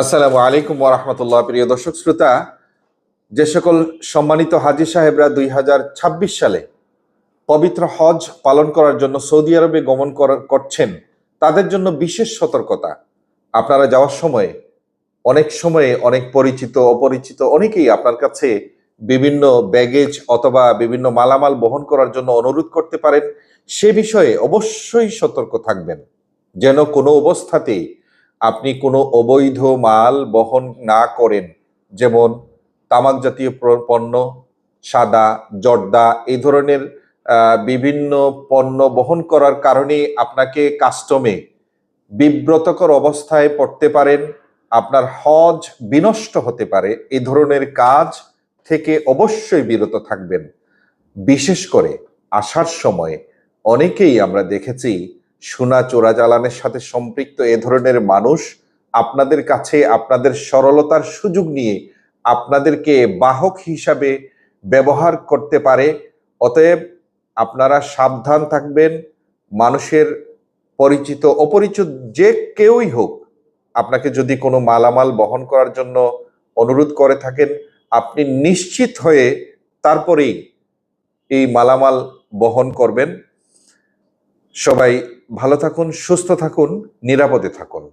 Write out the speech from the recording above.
আসসালামু আলাইকুম ওরহমতুল্লাহ। প্রিয় দর্শক শ্রোতা, যে সকল সম্মানিত হাজী সাহেবরা 2026 সালে পবিত্র হজ পালন করার জন্য সৌদি আরবে গমন করছেন, তাদের জন্য বিশেষ সতর্কতা। আপনারা যাওয়ার সময় অনেক সময়ে অনেক পরিচিত অপরিচিত অনেকেই আপনার কাছে বিভিন্ন ব্যাগেজ অথবা বিভিন্ন মালামাল বহন করার জন্য অনুরোধ করতে পারেন। সে বিষয়ে অবশ্যই সতর্ক থাকবেন, যেন কোনো অবস্থাতেই আপনি কোনো অবৈধ মাল বহন না করেন। যেমন তামাক জাতীয় পণ্য, সাদা, জর্দা, এই ধরনের বিভিন্ন পণ্য বহন করার কারণে আপনাকে কাস্টমে বিব্রতকর অবস্থায় পড়তে পারেন, আপনার হজ বিনষ্ট হতে পারে। এই ধরনের কাজ থেকে অবশ্যই বিরত থাকবেন। বিশেষ করে আসার সময় অনেকেই আমরা দেখেছি সোনা চোরাচালানের সাথে সম্পৃক্ত এ ধরনের মানুষ আপনাদের কাছে আপনাদের সরলতার সুযোগ নিয়ে আপনাদেরকে বাহক হিসাবে ব্যবহার করতে পারে। অতএব আপনারা সাবধান থাকবেন। মানুষের পরিচিত অপরিচিত যে কেউই হোক, আপনাকে যদি কোনো মালামাল বহন করার জন্য অনুরোধ করে থাকেন, আপনি নিশ্চিত হয়ে তারপরেই এই মালামাল বহন করবেন। সবাই ভালো থাকুন, সুস্থ থাকুন, নিরাপদে থাকুন।